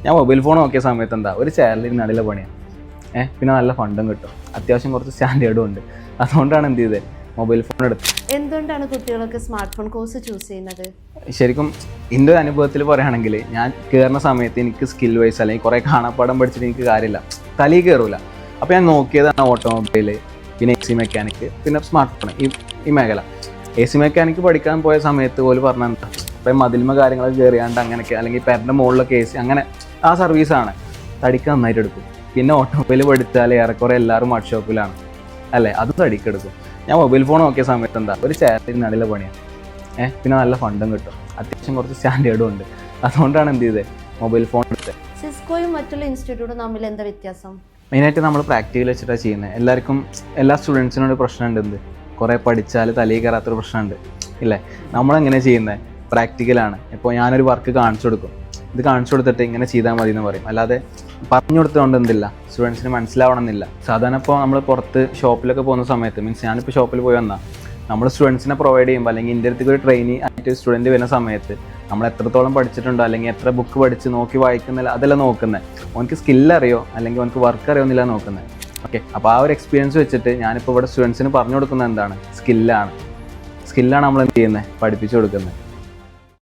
ഞാൻ mobile phone നോക്കിയ സമയത്ത് എന്താ ഒരു ചെയറിലിരുന്ന് നല്ല പണിയാണ്. പിന്നെ നല്ല ഫണ്ടും കിട്ടും, അത്യാവശ്യം കുറച്ച് സ്റ്റാൻഡേർഡും ഉണ്ട്. അതുകൊണ്ടാണ് എന്ത് ചെയ്തത്, മൊബൈൽ ഫോൺ എടുത്തത്. എന്തുകൊണ്ടാണ് കുട്ടികളൊക്കെ സ്മാർട്ട് ഫോൺ കോഴ്സ് ചൂസ് ചെയ്യുന്നത്? ശരിക്കും എൻ്റെ ഒരു അനുഭവത്തിൽ പറയുകയാണെങ്കിൽ, ഞാൻ കയറുന്ന സമയത്ത് എനിക്ക് സ്കിൽ വൈസ് അല്ലെങ്കിൽ കുറേ കാണാപ്പാടം പഠിച്ചിട്ട് എനിക്ക് കാര്യമില്ല, തലയിൽ കയറൂല. അപ്പോൾ ഞാൻ നോക്കിയതാണ് ഓട്ടോമൊബൈൽ, പിന്നെ AC മെക്കാനിക്ക്, പിന്നെ സ്മാർട്ട് ഫോൺ, ഈ മേഖല. AC മെക്കാനിക്ക് പഠിക്കാൻ പോയ സമയത്ത് പോലും പറഞ്ഞാൽ എന്താ, അപ്പം മതിൽമ കാര്യങ്ങളൊക്കെ കയറിയാണ്ട് അങ്ങനെയൊക്കെ, അല്ലെങ്കിൽ പേരൻ്റെ മുകളിലൊക്കെ AC അങ്ങനെ ആ സർവീസാണ്. തടിക്ക് നന്നായിട്ട് എടുക്കും. പിന്നെ ഓട്ടോമൊബൈൽ പഠിച്ചാൽ ഏറെക്കുറെ എല്ലാവരും വർക്ക്ഷോപ്പിലാണ് അല്ലേ, അത് തടിക്കെടുക്കും. ഞാൻ മൊബൈൽ ഫോൺ നോക്കിയ സമയത്ത് എന്താ ഒരു ചെയറിൽ നല്ല പണിയാണ്. പിന്നെ നല്ല ഫണ്ടും കിട്ടും, അത്യാവശ്യം കുറച്ച് സ്റ്റാൻഡേർഡും ഉണ്ട്. അതുകൊണ്ടാണ് എന്ത് ചെയ്തത്, മൊബൈൽ ഫോൺ എടുത്തത്. സിസ്കോയും മറ്റുള്ള ഇൻസ്റ്റിറ്റ്യൂട്ടും തമ്മിൽ എന്താ വ്യത്യാസം? മെയിനായിട്ട് നമ്മൾ പ്രാക്ടിക്കൽ വെച്ചിട്ടാണ് ചെയ്യുന്നത്. എല്ലാ സ്റ്റുഡൻസിനും ഒരു പ്രശ്നമുണ്ട്, എന്ത് കുറേ പഠിച്ചാൽ തലയിൽ കയറാത്തൊരു പ്രശ്നമുണ്ട് ഇല്ലേ. നമ്മളെങ്ങനെ ചെയ്യുന്നത്, പ്രാക്ടിക്കലാണ്. ഇപ്പോൾ ഞാനൊരു വർക്ക് കാണിച്ചു കൊടുക്കും, ഇത് കാണിച്ചു കൊടുത്തിട്ട് ഇങ്ങനെ ചെയ്താൽ മതി എന്ന് പറയും. അല്ലാതെ പറഞ്ഞു കൊടുത്തുകൊണ്ട് എന്തില്ല, സ്റ്റുഡൻസിന് മനസ്സിലാവണമെന്നില്ല. സാധാരണ ഇപ്പോൾ നമ്മൾ പുറത്ത് ഷോപ്പിലൊക്കെ പോകുന്ന സമയത്ത്, മീൻസ് ഞാനിപ്പോൾ ഷോപ്പിൽ പോയി വന്നാൽ നമ്മൾ സ്റ്റുഡൻസിനെ പ്രൊവൈഡ് ചെയ്യുമ്പോൾ, അല്ലെങ്കിൽ എൻ്റെ അടുത്തേക്ക് ഒരു ട്രെയിനി ആയിട്ട് സ്റ്റുഡൻറ്റ് വരുന്ന സമയത്ത് നമ്മൾ എത്രത്തോളം പഠിച്ചിട്ടുണ്ടോ, അല്ലെങ്കിൽ എത്ര ബുക്ക് പഠിച്ച് നോക്കി വായിക്കുന്നില്ല, അതല്ല നോക്കുന്നത്. അവനക്ക് സ്കില്ലറിയോ അല്ലെങ്കിൽ അവനക്ക് വർക്ക് അറിയോ എന്നില്ല നോക്കുന്നത്. ഓക്കെ, അപ്പോൾ ആ ഒരു എക്സ്പീരിയൻസ് വെച്ചിട്ട് ഞാനിപ്പോൾ ഇവിടെ സ്റ്റുഡൻസിന് പറഞ്ഞു കൊടുക്കുന്നത് എന്താണ്, സ്കില്ലാണ് നമ്മൾ എന്ത് ചെയ്യുന്നത്, പഠിപ്പിച്ചു കൊടുക്കുന്നത്.